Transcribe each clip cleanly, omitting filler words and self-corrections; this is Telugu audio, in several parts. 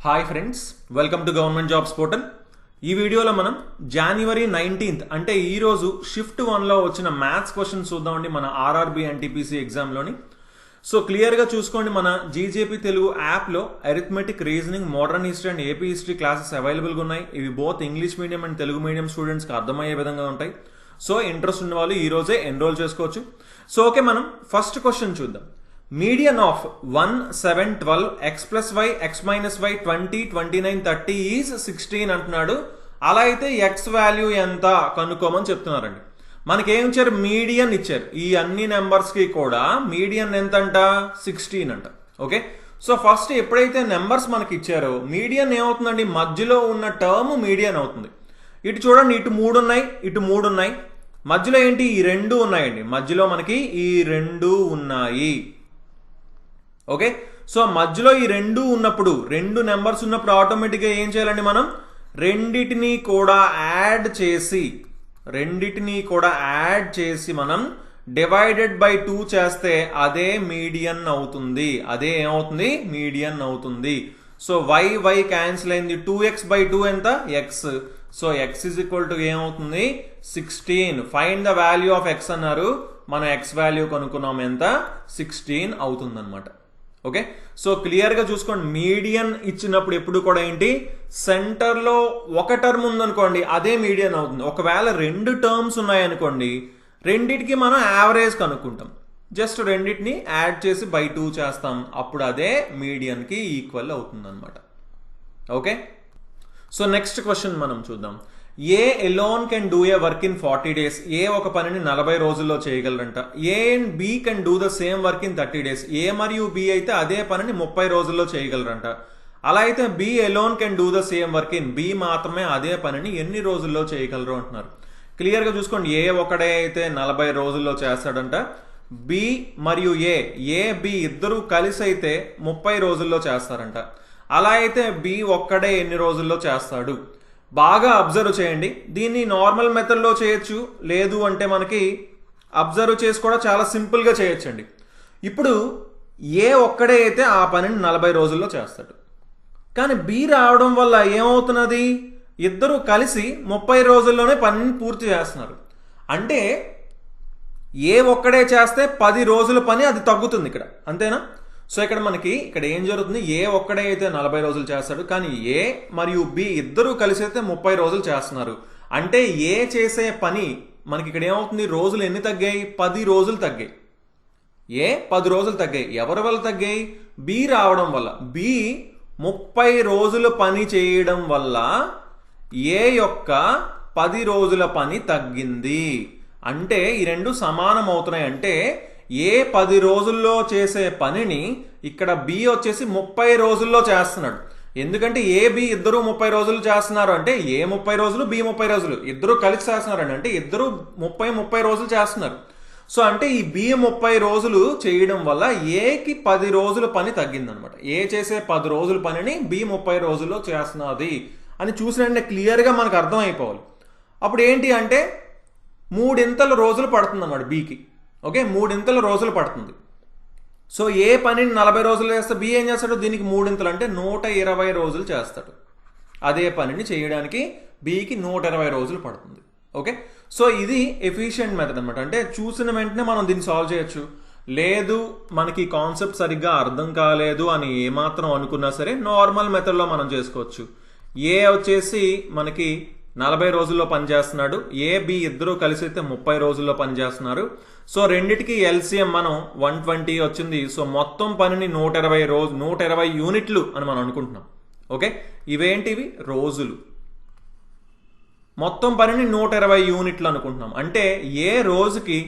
Hi friends, welcome to government jobs portal. ఈ వీడియోలో మనం జనవరి 19th అంటే ఈరోజు షిఫ్ట్ 1లో వచ్చిన మ్యాథ్స్ క్వశ్చన్స్ చూద్దామండి మన ఆర్ఆర్బి ఎన్టీపీసీ ఎగ్జామ్లోని. సో క్లియర్గా చూసుకోండి, మన జీజేపీ తెలుగు యాప్లో arithmetic, reasoning, modern history and AP history classes అవైలబుల్గా ఉన్నాయి. ఇవి both English medium and Telugu medium స్టూడెంట్స్కి అర్థమయ్యే విధంగా ఉంటాయి. సో ఇంట్రెస్ట్ ఉన్న వాళ్ళు ఈ రోజే ఎన్రోల్ చేసుకోవచ్చు. సో ఓకే, మనం ఫస్ట్ క్వశ్చన్ చూద్దాం. Median of 1, 7, 12, x plus y, x minus y, 20, 29, 30 is 16 అంటున్నాడు. అలా అయితే x వాల్యూ ఎంత కనుక్కోమని చెప్తున్నారండి. మనకేం ఇచ్చారు? మీడియన్ ఇచ్చారు. ఈ అన్ని నెంబర్స్కి కూడా మీడియన్ ఎంత అంట? 16 అంట. ఓకే, సో ఫస్ట్ ఎప్పుడైతే నెంబర్స్ మనకి ఇచ్చారో మీడియన్ ఏమవుతుందండి? మధ్యలో ఉన్న టర్మ్ మీడియన్ అవుతుంది. ఇటు చూడండి, ఇటు 3 ఉన్నాయి, ఇటు 3 ఉన్నాయి, మధ్యలో ఏంటి? ఈ 2 ఉన్నాయండి. మధ్యలో మనకి ఈ 2 ఉన్నాయి. ఓకే, సో మధ్యలో ఈ 2 ఉన్నప్పుడు, 2 నెంబర్స్ ఉన్నప్పుడు ఆటోమేటిక్గా ఏం చేయాలండి? మనం రెండిటిని కూడా యాడ్ చేసి మనం డివైడెడ్ బై 2 చేస్తే అదే మీడియన్ అవుతుంది. అదే ఏమవుతుంది? మీడియన్ అవుతుంది. సో y క్యాన్సిల్ అయింది. 2x/2 ఎంత? x. So x is equal to ఏమవుతుంది? 16. Find the value of x అన్నారు. మనం x వాల్యూ కనుక్కున్నాం, ఎంత? 16 అవుతుంది అనమాట. ఓకే, సో క్లియర్గా చూసుకోండి, మీడియన్ ఇచ్చినప్పుడు ఎప్పుడు కూడా ఏంటి? సెంటర్లో ఒక టర్మ్ ఉందనుకోండి, అదే మీడియన్ అవుతుంది. ఒకవేళ 2 టర్మ్స్ ఉన్నాయనుకోండి, రెండిటికి మనం యావరేజ్ కనుక్కుంటాం. జస్ట్ రెండింటిని యాడ్ చేసి బై 2 చేస్తాం, అప్పుడు అదే మీడియన్కి ఈక్వల్ అవుతుంది అనమాట. ఓకే, సో నెక్స్ట్ క్వశ్చన్ మనం చూద్దాం. A alone can do a work in 40 days. A ఒక పనిని 40 రోజుల్లో చేయగలరంట. A and B can do the same work in 30 days. A మరియు బి అయితే అదే పనిని 30 రోజుల్లో చేయగలరంట. అలా అయితే B alone can do the same work in, B మాత్రమే అదే పనిని ఎన్ని రోజుల్లో చేయగలరు అంటున్నారు. క్లియర్గా చూసుకోండి, ఏ ఒకడే అయితే 40 రోజుల్లో చేస్తాడంట. బి మరియు ఏ బి ఇద్దరు కలిసి అయితే 30 రోజుల్లో చేస్తారంట. అలా అయితే బి ఒక్కడే ఎన్ని రోజుల్లో చేస్తాడు? బాగా అబ్జర్వ్ చేయండి. దీన్ని నార్మల్ మెథడ్లో చేయొచ్చు, లేదు అంటే మనకి అబ్జర్వ్ చేసి కూడా చాలా సింపుల్గా చేయొచ్చండి. ఇప్పుడు ఏ ఒక్కడే అయితే ఆ పనిని 40 రోజుల్లో చేస్తాడు. కానీ బి రావడం వల్ల ఏమవుతున్నది? ఇద్దరు కలిసి 30 రోజుల్లోనే పనిని పూర్తి చేస్తున్నారు. అంటే ఏ ఒక్కడే చేస్తే 10 రోజుల పని అది తగ్గుతుంది ఇక్కడ, అంతేనా? సో ఇక్కడ ఏం జరుగుతుంది? ఏ ఒక్కడే అయితే 40 రోజులు చేస్తాడు, కానీ ఏ మరియు బి ఇద్దరు కలిసి అయితే 30 రోజులు చేస్తున్నారు. అంటే ఏ చేసే పని మనకి ఇక్కడ ఏమవుతుంది? రోజులు ఎన్ని తగ్గాయి? 10 రోజులు తగ్గాయి. 10 రోజులు తగ్గాయి. ఎవరి వల్ల తగ్గాయి? బి రావడం వల్ల. బి 30 రోజులు పని చేయడం వల్ల ఏ యొక్క 10 రోజుల పని తగ్గింది. అంటే ఈ రెండు సమానం అవుతున్నాయి. అంటే ఏ 10 రోజుల్లో చేసే పనిని ఇక్కడ బి వచ్చేసి 30 రోజుల్లో చేస్తున్నాడు. ఎందుకంటే ఏ బి ఇద్దరు 30 రోజులు చేస్తున్నారు అంటే ఏ 30 రోజులు, బి 30 రోజులు, ఇద్దరు కలిసి చేస్తున్నారండి. అంటే ఇద్దరు 30 రోజులు చేస్తున్నారు. సో అంటే ఈ బి 30 రోజులు చేయడం వల్ల ఏకి 10 రోజుల పని తగ్గిందనమాట. ఏ చేసే 10 రోజుల పనిని బి 30 రోజుల్లో చేస్తున్నది అని చూసినట్టే క్లియర్గా మనకు అర్థం అయిపోవాలి. అప్పుడు ఏంటి అంటే 3 రోజులు పడుతుంది అన్నమాట బికి. ఓకే, 3 రోజులు పడుతుంది. సో ఏ పనిని 40 రోజులు చేస్తే బి ఏం చేస్తాడు? దీనికి 3 అంటే 120 రోజులు చేస్తాడు. అదే పనిని చేయడానికి బికి 120 రోజులు పడుతుంది. ఓకే, సో ఇది ఎఫిషియెంట్ మెథడ్ అనమాట. అంటే చూసిన వెంటనే మనం దీన్ని సాల్వ్ చేయొచ్చు. లేదు మనకి కాన్సెప్ట్ సరిగ్గా అర్థం కాలేదు అని ఏమాత్రం అనుకున్నా సరే నార్మల్ మెథడ్లో మనం చేసుకోవచ్చు. ఏ వచ్చేసి మనకి 40 రోజుల్లో పనిచేస్తున్నాడు, ఏ బి ఇద్దరు కలిసి అయితే 30 రోజుల్లో పనిచేస్తున్నారు. సో రెండిటికి ఎల్సిఎం మనం 120 వచ్చింది. సో మొత్తం పనిని 120 యూనిట్లు అని మనం అనుకుంటున్నాం. ఓకే, ఇవేంటివి? రోజులు. మొత్తం పనిని 120 యూనిట్లు అనుకుంటున్నాం. అంటే ఏ రోజుకి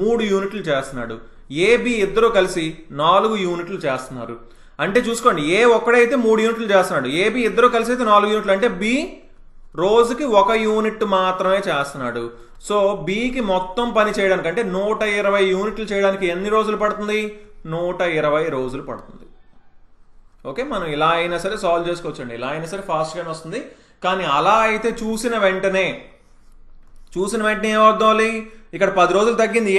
3 యూనిట్లు చేస్తున్నాడు, ఏ బి ఇద్దరు కలిసి 4 యూనిట్లు చేస్తున్నారు. అంటే చూసుకోండి, ఏ ఒక్కడైతే 3 యూనిట్లు చేస్తున్నాడు, ఏ బి ఇద్దరు కలిసి అయితే 4 యూనిట్లు. అంటే బి రోజుకి 1 యూనిట్ మాత్రమే చేస్తున్నాడు. సో బికి మొత్తం పని చేయడానికి అంటే 120 యూనిట్లు చేయడానికి ఎన్ని రోజులు పడుతుంది? 120 రోజులు పడుతుంది. ఓకే, మనం ఇలా అయినా సరే సాల్వ్ చేసుకోవచ్చండి. ఇలా అయినా సరే ఫాస్ట్గానే వస్తుంది. కానీ అలా అయితే చూసిన వెంటనే ఏమవుతుంది? ఇక్కడ 10 రోజులు తగ్గింది.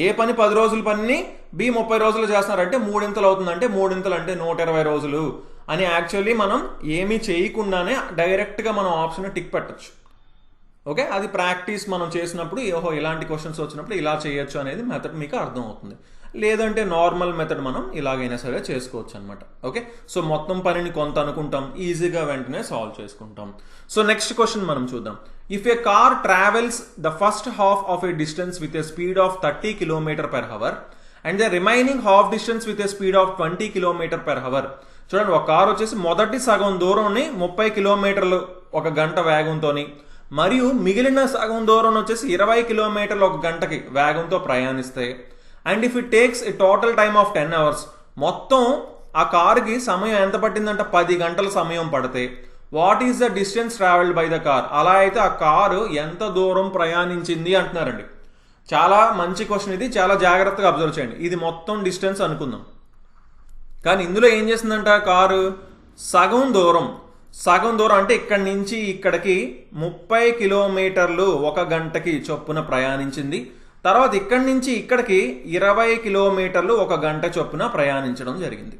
ఏ పని 10 రోజుల పనిని బి 30 రోజులు చేస్తున్నారంటే మూడింతలు అవుతుందంటే మూడింతలు అంటే 120 రోజులు అని యాక్చువల్లీ మనం ఏమీ చేయకుండానే డైరెక్ట్గా మనం ఆప్షన్ టిక్ పెట్టచ్చు. ఓకే, అది ప్రాక్టీస్ మనం చేసినప్పుడు ఓహో ఇలాంటి క్వశ్చన్స్ వచ్చినప్పుడు ఇలా చేయొచ్చు అనేది మెథడ్ మీకు అర్థం అవుతుంది. లేదంటే నార్మల్ మెథడ్ మనం ఇలాగైనా సరే చేసుకోవచ్చు అనమాట. ఓకే, సో మొత్తం పనిని కొంత అనుకుంటాం, ఈజీగా వెంటనే సాల్వ్ చేసుకుంటాం. సో నెక్స్ట్ క్వశ్చన్ మనం చూద్దాం. If A car travels the first half of a distance with a speed of 30 km/h and the remaining half distance with a speed of 20 km/h. చూడండి, ఒక కార్ వచ్చేసి మొదటి సగం దూరంని 30 కిలోమీటర్లు ఒక గంట వేగంతోని మరియు మిగిలిన సగం దూరం వచ్చేసి 20 కిలోమీటర్లు ఒక గంటకి వేగంతో ప్రయాణిస్తాయి. And if it takes a total time of 10 hours, మొత్తం ఆ కారుకి సమయం ఎంత పట్టిందంటే 10 గంటల సమయం పడితే what is the distance travelled by the car? అలా అయితే ఆ కారు ఎంత దూరం ప్రయాణించింది అంటున్నారండి. చాలా మంచి క్వశ్చన్ ఇది, చాలా జాగ్రత్తగా అబ్జర్వ్ చేయండి. ఇది మొత్తం డిస్టెన్స్ అనుకుందాం, కానీ ఇందులో ఏం చేస్తుందంట కారు సగం దూరం అంటే ఇక్కడి నుంచి ఇక్కడికి 30 కిలోమీటర్లు ఒక గంటకి చొప్పున ప్రయాణించింది. తర్వాత ఇక్కడి నుంచి ఇక్కడికి 20 కిలోమీటర్లు ఒక గంట చొప్పున ప్రయాణించడం జరిగింది.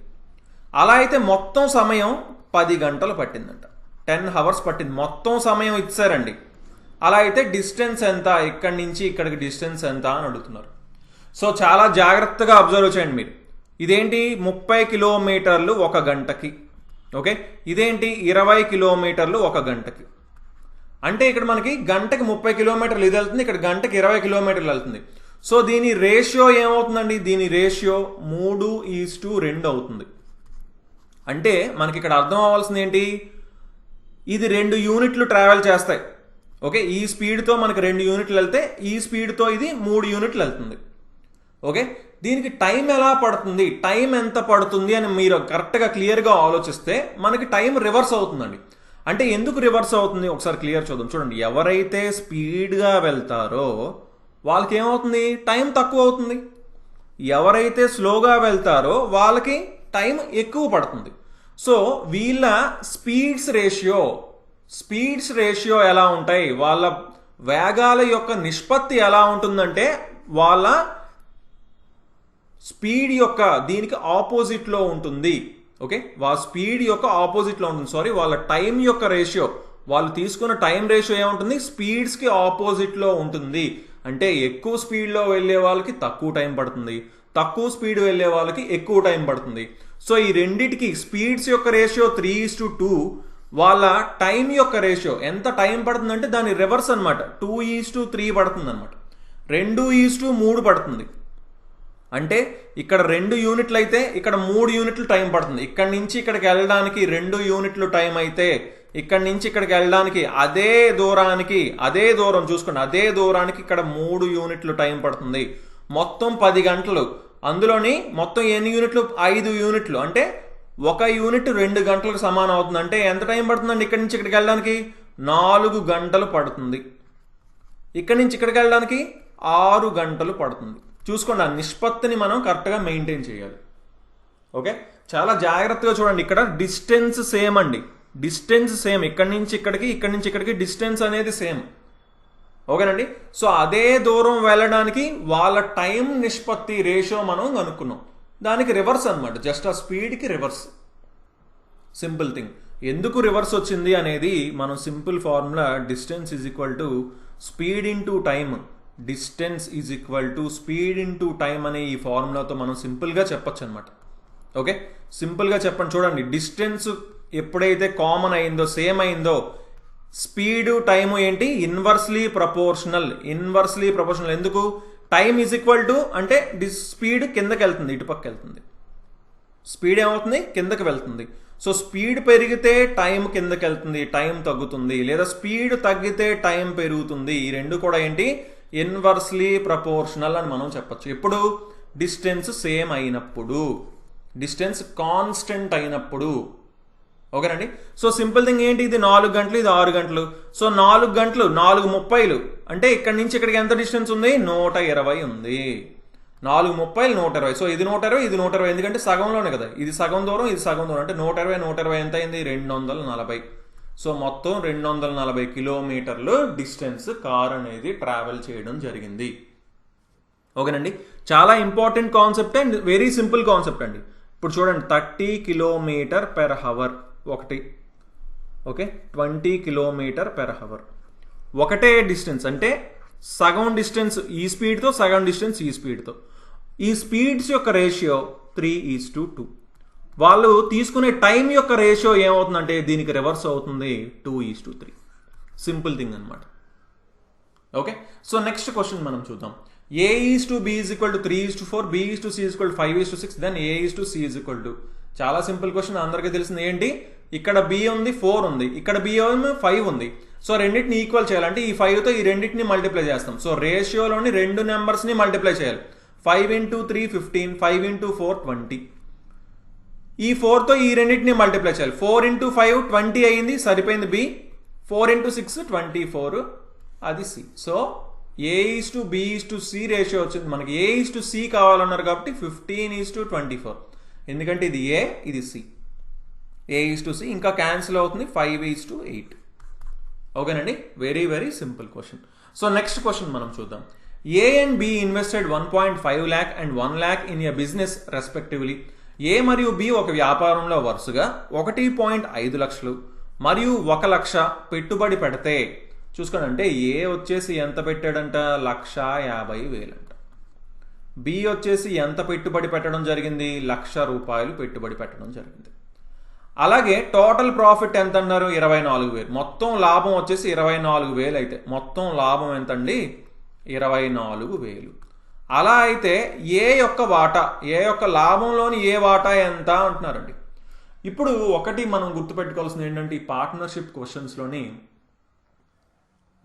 అలా అయితే మొత్తం సమయం 10 గంటలు పట్టిందంట. 10 hours పట్టింది, మొత్తం సమయం ఇచ్చారండి. అలా అయితే డిస్టెన్స్ ఎంత, ఇక్కడి నుంచి ఇక్కడికి డిస్టెన్స్ ఎంత అని అడుగుతున్నారు. సో చాలా జాగ్రత్తగా అబ్జర్వ్ చేయండి మీరు. ఇదేంటి 30 కిలోమీటర్లు ఒక గంటకి, ఓకే, ఇదేంటి 20 కిలోమీటర్లు ఒక గంటకి. అంటే ఇక్కడ మనకి గంటకి 30 కిలోమీటర్లు ఇది వెళ్తుంది, ఇక్కడ గంటకి 20 కిలోమీటర్లు వెళ్తుంది. సో దీని రేషియో ఏమవుతుందండి? దీని రేషియో 3:2 అవుతుంది. అంటే మనకి ఇక్కడ అర్థం అవ్వాల్సింది ఏంటి, ఇది 2 యూనిట్లు ట్రావెల్ చేస్తాయి. ఓకే, ఈ స్పీడ్తో మనకి 2 యూనిట్లు వెళ్తే ఈ స్పీడ్తో ఇది 3 యూనిట్లు వెళ్తుంది. ఓకే, దీనికి టైం ఎలా పడుతుంది, టైం ఎంత పడుతుంది అని మీరు కరెక్ట్గా క్లియర్గా ఆలోచిస్తే మనకి టైం రివర్స్ అవుతుందండి. అంటే ఎందుకు రివర్స్ అవుతుంది ఒకసారి క్లియర్ చూద్దాం. చూడండి, ఎవరైతే స్పీడ్గా వెళ్తారో వాళ్ళకి ఏమవుతుంది, టైం తక్కువ అవుతుంది. ఎవరైతే స్లోగా వెళ్తారో వాళ్ళకి టైం ఎక్కువ పడుతుంది. సో వీళ్ళ స్పీడ్స్ రేషియో ఎలా ఉంటాయి, వాళ్ళ వేగాల యొక్క నిష్పత్తి ఎలా ఉంటుందంటే వాళ్ళ స్పీడ్ యొక్క దీనికి ఆపోజిట్లో ఉంటుంది. ఓకే, వాళ్ళ స్పీడ్ యొక్క ఆపోజిట్లో ఉంటుంది. వాళ్ళ టైం యొక్క రేషియో, వాళ్ళు తీసుకున్న టైం రేషియో ఏముంటుంది, స్పీడ్స్కి ఆపోజిట్లో ఉంటుంది. అంటే ఎక్కువ స్పీడ్లో వెళ్ళే వాళ్ళకి తక్కువ టైం పడుతుంది, తక్కువ స్పీడ్ వెళ్ళే వాళ్ళకి ఎక్కువ టైం పడుతుంది. సో ఈ రెండిటికి స్పీడ్స్ యొక్క రేషియో 3:2, వాళ్ళ టైం యొక్క రేషియో ఎంత టైం పడుతుందంటే దాని రివర్స్ అనమాట, 2:3 పడుతుంది అనమాట, 2:3 పడుతుంది. అంటే ఇక్కడ 2 యూనిట్లు అయితే ఇక్కడ 3 యూనిట్లు టైం పడుతుంది. ఇక్కడి నుంచి ఇక్కడికి వెళ్ళడానికి 2 యూనిట్లు టైం అయితే ఇక్కడి నుంచి ఇక్కడికి వెళ్ళడానికి అదే దూరం చూసుకోండి, అదే దూరానికి ఇక్కడ 3 యూనిట్లు టైం పడుతుంది. మొత్తం 10 గంటలు. అందులోని మొత్తం ఎన్ని యూనిట్లు, 5 యూనిట్లు. అంటే 1 యూనిట్ 2 గంటలకు సమానం అవుతుంది. అంటే ఎంత టైం పడుతుందండి ఇక్కడి నుంచి ఇక్కడికి వెళ్ళడానికి, 4 గంటలు పడుతుంది. ఇక్కడి నుంచి ఇక్కడికి వెళ్ళడానికి 6 గంటలు పడుతుంది. చూసుకోండి, ఆ నిష్పత్తిని మనం కరెక్ట్గా మెయింటైన్ చేయాలి. ఓకే, చాలా జాగ్రత్తగా చూడండి. ఇక్కడ డిస్టెన్స్ సేమ్ అండి, డిస్టెన్స్ సేమ్, ఇక్కడి నుంచి ఇక్కడికి డిస్టెన్స్ అనేది సేమ్. ఓకేనండి, సో అదే దూరం వెళ్ళడానికి వాళ్ళ టైం నిష్పత్తి రేషియో మనం కనుక్కున్నాం. దానికి రివర్స్ అనమాట, జస్ట్ ఆ స్పీడ్కి రివర్స్. Simple thing. ఎందుకు రివర్స్ వచ్చింది అనేది మనం simple formula distance is equal to speed into time, distance is equal to speed into time అనే ఈ ఫార్ములాతో మనం సింపుల్గా చెప్పచ్చు అనమాట. ఓకే, సింపుల్గా చెప్పండి. చూడండి, డిస్టెన్స్ ఎప్పుడైతే కామన్ అయిందో, సేమ్ అయిందో, స్పీడు టైము ఏంటి, ఇన్వర్స్లీ ప్రపోర్షనల్. ఎందుకు, టైమ్ ఈజ్ ఈక్వల్ టు అంటే స్పీడ్ కిందకి వెళ్తుంది, ఇటుపక్క వెళ్తుంది. స్పీడ్ ఏమవుతుంది, కిందకి వెళ్తుంది. సో స్పీడ్ పెరిగితే టైం కిందకి వెళ్తుంది, టైం తగ్గుతుంది. లేదా స్పీడ్ తగ్గితే టైం పెరుగుతుంది. ఈ రెండు కూడా ఏంటి, ఇన్వర్స్లీ ప్రపోర్షనల్ అని మనం చెప్పచ్చు. ఎప్పుడు, డిస్టెన్స్ సేమ్ అయినప్పుడు, డిస్టెన్స్ కాన్స్టెంట్ అయినప్పుడు. ఓకేనండి, సో సింపుల్ థింగ్ ఏంటి, ఇది 4 గంటలు, ఇది 6 గంటలు. సో 4 గంటలు 4:30 అంటే ఇక్కడి నుంచి ఇక్కడికి ఎంత డిస్టెన్స్ ఉంది, 120 ఉంది. 4:30 120. సో ఇది 120, ఇది 120, ఎందుకంటే సగంలోనే కదా, ఇది సగం దూరం, ఇది సగం దూరం. అంటే 120 ఎంత అయింది, 240. సో మొత్తం 240 కిలోమీటర్లు డిస్టెన్స్ కార్ అనేది ట్రావెల్ చేయడం జరిగింది. ఓకేనండి, చాలా important concept and very simple concept అండి. ఇప్పుడు చూడండి 30 km/h ఒకటి, ఓకే 20 km/h ఒకటే డిస్టెన్స్, అంటే సగం డిస్టెన్స్ ఈ స్పీడ్తో సగం డిస్టెన్స్ ఈ స్పీడ్తో. ఈ స్పీడ్స్ యొక్క రేషియో 3:2. వాళ్ళు తీసుకునే టైం యొక్క రేషియో ఏమవుతుందంటే దీనికి రివర్స్ అవుతుంది 2:3. సింపుల్ థింగ్ అనమాట. ఓకే, సో నెక్స్ట్ క్వశ్చన్ మనం చూద్దాం. A:B = 3:4, B:C = 5:6, దెన్ A:C = చాలా సింపుల్ క్వశ్చన్, అందరికీ తెలిసింది ఏంటి, ఇక్కడ B ఉంది 4 ఉంది, ఇక్కడ B 5 ఉంది. సో రెండింటిని ఈక్వల్ చేయాలంటే ఈ 5తో ఈ రెండింటిని మల్టిప్లై చేస్తాం. సో రేషియోలోని రెండు నెంబర్స్ని మల్టిప్లై చేయాలి. 5 × 3 15, 5 × 4 20. ఈ 4తో ఈ రెండింటిని మల్టిప్లై చేయాలి. 4 × 5 20 అయింది, సరిపోయింది B. 4 × 6 24, అది C. సో A:B:C రేషియో వచ్చింది మనకి. A:C కావాలన్నారు కాబట్టి 15:24, ఎందుకంటే ఇది A ఇది C. A:C ఇంకా క్యాన్సిల్ అవుతుంది 5:8. ఓకేనండి, very very simple question. So next question మనం చూద్దాం. A and B invested 1.5 lakh and 1 lakh in a business respectively. A మరియు B ఒక వ్యాపారంలో వరుసగా 1.5 లక్షలు మరియు 1 లక్ష పెట్టుబడి పెడితే, చూసుకోండి, అంటే A వచ్చేసి ఎంత పెట్టాడంట, 1,50,000 అంట. B వచ్చేసి ఎంత పెట్టుబడి పెట్టడం జరిగింది, 1,00,000 రూపాయలు పెట్టుబడి పెట్టడం జరిగింది. అలాగే టోటల్ ప్రాఫిట్ ఎంత అన్నారు, 24,000. మొత్తం లాభం వచ్చేసి 24,000 అయితే మొత్తం లాభం ఎంతండి, 24,000. అలా అయితే ఏ యొక్క వాటా, ఏ యొక్క లాభంలోని ఏ వాటా ఎంత అంటున్నారండి. ఇప్పుడు ఒకటి మనం గుర్తుపెట్టుకోవాల్సింది ఏంటంటే, ఈ పార్ట్నర్షిప్ క్వశ్చన్స్లోని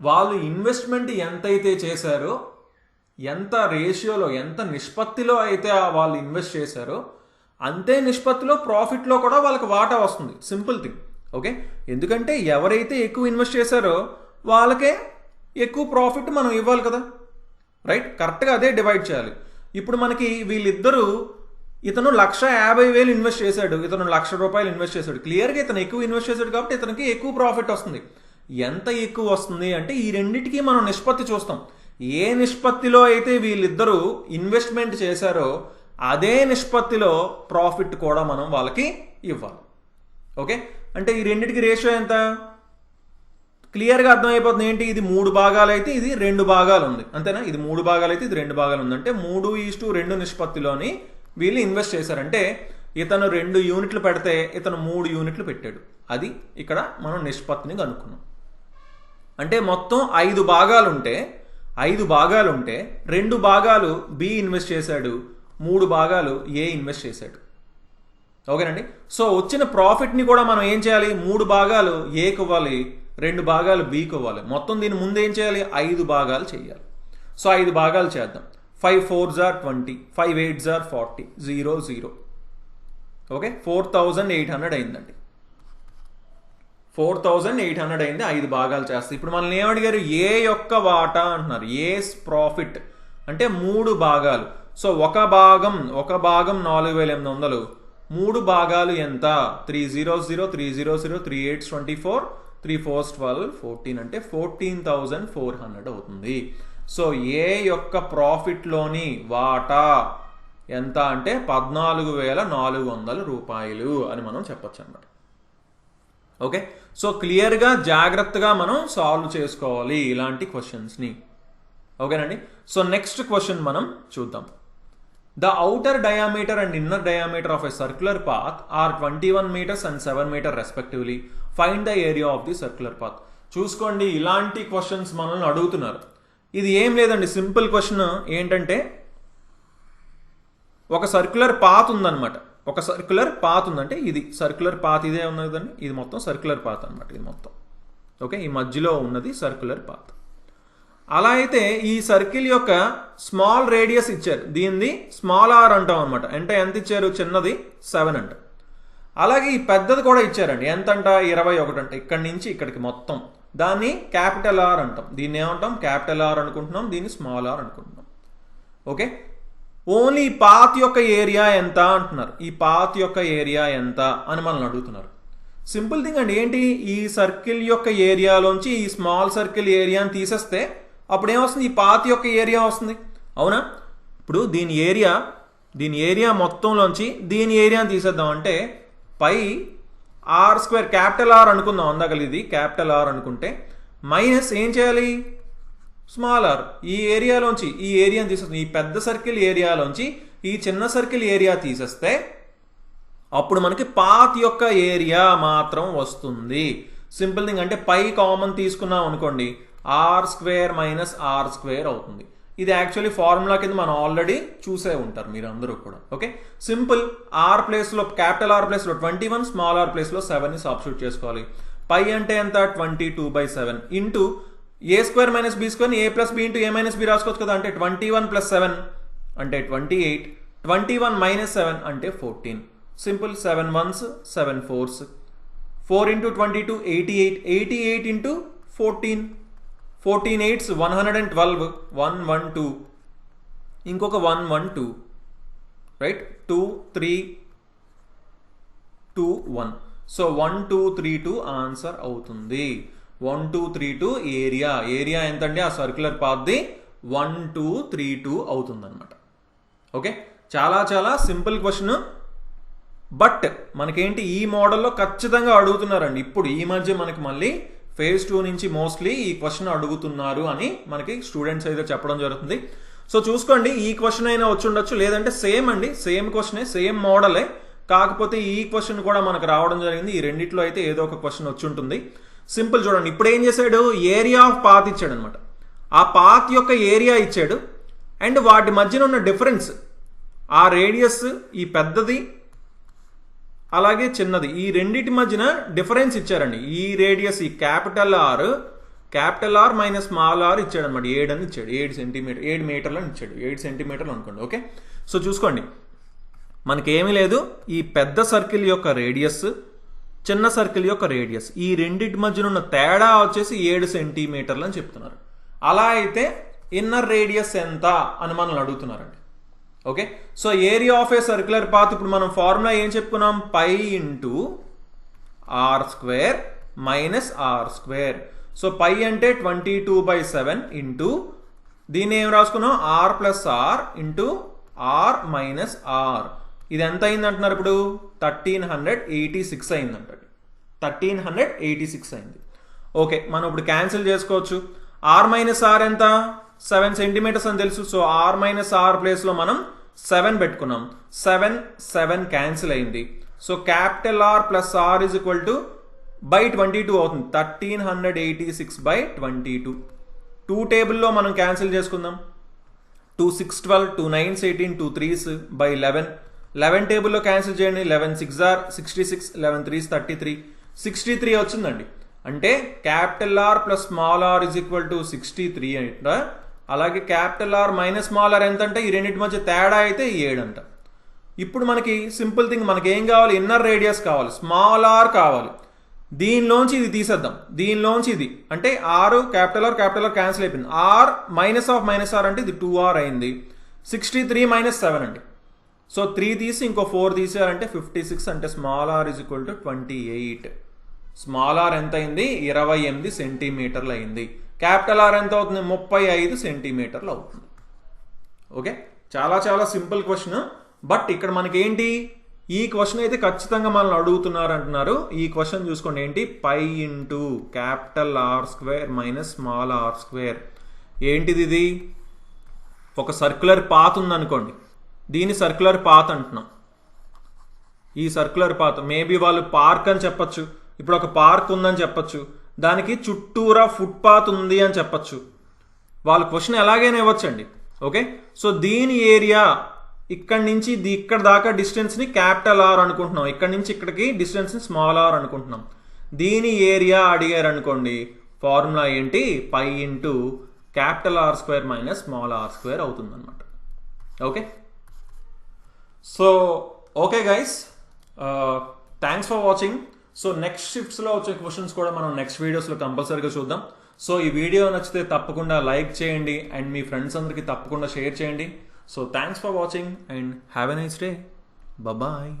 వాళ్ళు ఇన్వెస్ట్మెంట్ ఎంతైతే చేశారో, ఎంత రేషియోలో ఎంత నిష్పత్తిలో అయితే వాళ్ళు ఇన్వెస్ట్ చేశారో అంతే నిష్పత్తిలో ప్రాఫిట్లో కూడా వాళ్ళకి వాటా వస్తుంది. Simple thing. ఓకే, ఎందుకంటే ఎవరైతే ఎక్కువ ఇన్వెస్ట్ చేశారో వాళ్ళకే ఎక్కువ ప్రాఫిట్ మనం ఇవ్వాలి కదా, రైట్? కరెక్ట్గా అదే డివైడ్ చేయాలి. ఇప్పుడు మనకి వీళ్ళిద్దరూ, ఇతను 1,50,000 ఇన్వెస్ట్ చేశాడు, ఇతను 1,00,000 రూపాయలు ఇన్వెస్ట్ చేశాడు. క్లియర్గా ఇతను ఎక్కువ ఇన్వెస్ట్ చేశాడు కాబట్టి ఇతనికి ఎక్కువ ప్రాఫిట్ వస్తుంది. ఎంత ఎక్కువ వస్తుంది అంటే ఈ రెండింటికి మనం నిష్పత్తి చూస్తాం. ఏ నిష్పత్తిలో అయితే వీళ్ళిద్దరూ ఇన్వెస్ట్మెంట్ చేశారో అదే నిష్పత్తిలో ప్రాఫిట్ కూడా మనం వాళ్ళకి ఇవ్వాలి. ఓకే, అంటే ఈ రెండింటికి రేషియో ఎంత క్లియర్గా అర్థమైపోతుంది. ఏంటి, ఇది 3 భాగాలు అయితే ఇది 2 భాగాలు ఉంది, అంతేనా? ఇది 3 భాగాలు అయితే ఇది 2 భాగాలు ఉంది. అంటే 3:2 నిష్పత్తిలోని వీళ్ళు ఇన్వెస్ట్ చేశారంటే ఇతను 2 యూనిట్లు పెడితే ఇతను 3 యూనిట్లు పెట్టాడు. అది ఇక్కడ మనం నిష్పత్తిని కనుక్కున్నాం. అంటే మొత్తం 5 భాగాలు ఉంటే 2 భాగాలు B ఇన్వెస్ట్ చేశాడు, 3 భాగాలు A ఇన్వెస్ట్ చేశాడు. ఓకేనండి, సో వచ్చిన ప్రాఫిట్ని కూడా మనం ఏం చేయాలి, 3 భాగాలు Aకి ఇవ్వాలి, 2 భాగాలు Bకి ఇవ్వాలి. మొత్తం దీని ముందు ఏం చేయాలి, 5 భాగాలు చేయాలి. సో 5 భాగాలు చేద్దాం. 5 4s are 20, 5 8s are 40, 0 0. Okay, 4,800 అయిందండి. 4,800 అయింది. 5 భాగాలు చేస్తాయి. ఇప్పుడు మనల్ని ఏమడిగారు, ఏ యొక్క వాటా అంటున్నారు. ఏస్ ప్రాఫిట్ అంటే 3 భాగాలు. సో ఒక భాగం 4,800, 3 భాగాలు ఎంత, 300, 300, 3 8s 24, 3 4s 12, 14 అంటే 14,400 అవుతుంది. సో ఏ యొక్క ప్రాఫిట్లోని వాటా ఎంత అంటే 14,400 రూపాయలు అని మనం చెప్పొచ్చు అన్నమాట. ఓకే, సో క్లియర్గా జాగ్రత్తగా మనం సాల్వ్ చేసుకోవాలి ఇలాంటి క్వశ్చన్స్ని. ఓకేనండి, సో నెక్స్ట్ క్వశ్చన్ మనం చూద్దాం. The outer diameter and inner diameter of a circular path are 21 meters and 7 meters respectively. Find the area of the circular path. చూసుకోండి, ఇలాంటి క్వశ్చన్స్ మనల్ని అడుగుతున్నారు. ఇది ఏం లేదండి, సింపుల్ క్వశ్చన్. ఏంటంటే ఒక సర్క్యులర్ పాత్ ఉందన్నమాట. ఒక సర్క్యులర్ పాత్ ఉందంటే ఇది సర్క్యులర్ పాత్, ఇదే ఉన్నది కదండి, ఇది మొత్తం సర్క్యులర్ పాత్ అనమాట. ఇది మొత్తం ఓకే, ఈ మధ్యలో ఉన్నది సర్క్యులర్ పాత్. అలా అయితే ఈ సర్కిల్ యొక్క స్మాల్ రేడియస్ ఇచ్చారు, దీన్ని స్మాల్ ఆర్ అంటాం అనమాట. అంటే ఎంత ఇచ్చారు, చిన్నది 7 అంట. అలాగే ఈ పెద్దది కూడా ఇచ్చారండి, ఎంతంట 21 అంట. ఇక్కడి నుంచి ఇక్కడికి మొత్తం, దాన్ని క్యాపిటల్ ఆర్ అంటాం. దీన్ని ఏమంటాం, క్యాపిటల్ ఆర్ అనుకుంటున్నాం, దీన్ని స్మాల్ ఆర్ అనుకుంటున్నాం. ఓకే, ఓన్లీ ఈ పాత్ యొక్క ఏరియా ఎంత అంటున్నారు. ఈ పాత్ యొక్క ఏరియా ఎంత అని మనల్ని అడుగుతున్నారు. సింపుల్ థింగ్ అండి. ఏంటి, ఈ సర్కిల్ యొక్క ఏరియాలోంచి ఈ స్మాల్ సర్కిల్ ఏరియాని తీసేస్తే అప్పుడు ఏమొస్తుంది, ఈ పాత్ యొక్క ఏరియా వస్తుంది, అవునా? ఇప్పుడు దీని ఏరియా మొత్తంలోంచి దీని ఏరియాని తీసేద్దాం. అంటే పై ఆర్ స్క్వేర్ క్యాపిటల్ ఆర్ అనుకుందాం, అందాకలు ఇది క్యాపిటల్ ఆర్ అనుకుంటే మైనస్ ఏం చేయాలి, స్మాల్ ఆర్. ఈ ఏరియాని తీసేస్తుంది. ఈ పెద్ద సర్కిల్ ఏరియాలోంచి ఈ చిన్న సర్కిల్ ఏరియా తీసేస్తే అప్పుడు మనకి పాత్ యొక్క ఏరియా మాత్రం వస్తుంది. Simple thing. అంటే పై కామన్ తీసుకున్నాం అనుకోండి, R square minus are square అవుతుంది. ఇది యాక్చువల్లీ ఫార్ములా కింద మనం ఆల్రెడీ చూసే ఉంటారు మీరు అందరూ కూడా. Okay, simple. ఆర్ ప్లేస్లో క్యాపిటల్ ఆర్ ప్లేస్లో 21, స్మాల్ ఆర్ ప్లేస్లో 7ని సబ్స్టిట్యూట్ చేసుకోవాలి. పై అంటే ఎంత, 22/7 ఇంటూ ఏ స్క్వేర్ మైనస్ బి స్క్వేర్, ఏ ప్లస్ బి ఇంటూ ఏ మైనస్ బి రాసుకోవచ్చు కదా. అంటే 21 + 7 అంటే 28, 21 - 7 అంటే 14. సింపుల్. 7 1s 7 4s, 4 × 22 88, 88 × 14, 14 8s 112, 112, ఇంకొక 112, రైట్. 2 3 2 1. సో 1232 ఆన్సర్ అవుతుంది. 1232 ఏరియా ఎంతండి ఆ సర్క్యులర్ పాత్ది, 1232 అవుతుంది అనమాట. ఓకే, చాలా చాలా సింపుల్ క్వశ్చన్. బట్ మనకేంటి, ఈ మోడల్లో ఖచ్చితంగా అడుగుతున్నారండి. ఇప్పుడు ఈ మధ్య మనకి మళ్ళీ phase 2 నుంచి మోస్ట్లీ ఈ క్వశ్చన్ అడుగుతున్నారు అని మనకి స్టూడెంట్స్ అయితే చెప్పడం జరుగుతుంది. సో చూసుకోండి, ఈ క్వశ్చన్ అయినా వచ్చి ఉండొచ్చు, లేదంటే సేమ్ అండి, సేమ్ క్వశ్చనే, సేమ్ మోడలే. కాకపోతే ఈ క్వశ్చన్ కూడా మనకు రావడం జరిగింది. ఈ రెండిట్లో అయితే ఏదో ఒక క్వశ్చన్ వచ్చి ఉంటుంది. సింపుల్. చూడండి, ఇప్పుడు ఏం చేశాడు, ఏరియా ఆఫ్ పాత్ ఇచ్చాడు అనమాట. ఆ పాత్ యొక్క ఏరియా ఇచ్చాడు అండ్ వాటి మధ్యన ఉన్న డిఫరెన్స్, ఆ రేడియస్, ఈ పెద్దది అలాగే చిన్నది, ఈ రెండింటి మధ్యన డిఫరెన్స్ ఇచ్చారండి. ఈ రేడియస్, ఈ capital R minus small R ఇచ్చాడు అనమాట. 7 అని ఇచ్చాడు, 7 సెంటీమీటర్, 7 మీటర్లు అని ఇచ్చాడు, 7 సెంటీమీటర్లు అనుకోండి. ఓకే, సో చూసుకోండి, మనకేమీ లేదు. ఈ పెద్ద సర్కిల్ యొక్క రేడియస్, చిన్న సర్కిల్ యొక్క రేడియస్, ఈ రెండింటి మధ్యన ఉన్న తేడా వచ్చేసి 7 సెంటీమీటర్లు అని చెప్తున్నారు. అలా అయితే ఇన్నర్ రేడియస్ ఎంత అని మనల్ని అడుగుతున్నారండి. Okay, so area of a circular path, ఇప్పుడు మనం ఫార్ములా ఏం చెప్పుకున్నాం, pi into r square minus are square. So pi అంటే 22/7 ఇంటూ దీన్ని ఏం రాసుకున్నాం, r plus r into r minus r. ఇది ఎంత అయింది అంటున్నారు ఇప్పుడు, 1386 అయిందంట. 1386 అయింది. ఓకే, మనం ఇప్పుడు క్యాన్సిల్ చేసుకోవచ్చు. ఆర్ మైనస్ ఆర్ ఎంత, 7 సెంటీమీటర్స్ అని తెలుసు. సో ఆర్ మైనస్ ఆర్ ప్లేస్లో మనం 7 పెట్టుకున్నాం. 7 క్యాన్సిల్ అయింది. So capital R plus R is equal to by 22 అవుతుంది. 1386/22. 2 టేబుల్లో మనం క్యాన్సిల్ చేసుకుందాం. 2 6 12, 2 9 18, 2 3s by 11. 11 టేబుల్లో క్యాన్సిల్ చేయండి. 11 6 are 66, 11 3s 33, 63 వచ్చిందండి. అంటే capital R plus small R is equal to 63 అంట. అలాగే capital R minus small R ఎంత అంటే ఈ రెండింటి మధ్య తేడా అయితే 7 అంట. ఇప్పుడు మనకి సింపుల్ థింగ్, మనకి ఏం కావాలి, ఇన్నర్ రేడియస్ కావాలి, స్మాల్ ఆర్ కావాలి. దీనిలోంచి ఇది తీసేద్దాం, దీనిలోంచి ఇది అంటే ఆర్ క్యాపిటల్ ఆర్ క్యాన్సిల్ అయిపోయింది. R minus of minus R అంటే ఇది 2r అయింది. 63 - 7 అండి. సో 3 తీసి ఇంకో 4 తీసారంటే 56. అంటే small R is equal to 28. Small R ఎంత అయింది, 28 సెంటీమీటర్లు అయింది. క్యాపిటల్ ఆర్ ఎంత అవుతుంది, 35 సెంటీమీటర్లు అవుతుంది. ఓకే, చాలా చాలా సింపుల్ క్వశ్చన్. బట్ ఇక్కడ మనకి ఏంటి, ఈ క్వశ్చన్ అయితే ఖచ్చితంగా మనల్ని అడుగుతున్నారు అంటున్నారు. ఈ క్వశ్చన్ చూసుకోండి, ఏంటి, pi into capital R square minus small are square. ఏంటిది, ఇది ఒక సర్క్యులర్ పాత్ ఉందనుకోండి, దీని సర్క్యులర్ పాత్ అంటున్నాం. ఈ సర్క్యులర్ పాత్ మేబీ వాళ్ళు పార్క్ అని చెప్పచ్చు. ఇప్పుడు ఒక పార్క్ ఉందని చెప్పచ్చు, దానికి చుట్టూరా ఫుట్పాత్ ఉంది అని చెప్పచ్చు. వాళ్ళ క్వశ్చన్ ఎలాగైనా ఇవ్వచ్చండి. ఓకే, సో దీని ఏరియా ఇక్కడ నుంచి ఇక్కడ దాకా డిస్టెన్స్ని క్యాపిటల్ ఆర్ అనుకుంటున్నాం, ఇక్కడ నుంచి ఇక్కడికి డిస్టెన్స్ని స్మాల్ ఆర్ అనుకుంటున్నాం. దీని ఏరియా అడిగారు అనుకోండి, ఫార్ములా ఏంటి, pi into capital R square minus small are square అవుతుంది అనమాట. Okay, so okay guys, thanks for watching. So next షిఫ్ట్స్లో వచ్చే క్వశ్చన్స్ కూడా మనం నెక్స్ట్ వీడియోస్లో కంపల్సరీగా చూద్దాం. సో ఈ వీడియో నచ్చితే తప్పకుండా లైక్ చేయండి అండ్ మీ ఫ్రెండ్స్ అందరికీ తప్పకుండా షేర్ చేయండి. So thanks for watching and have a nice day. Bye bye.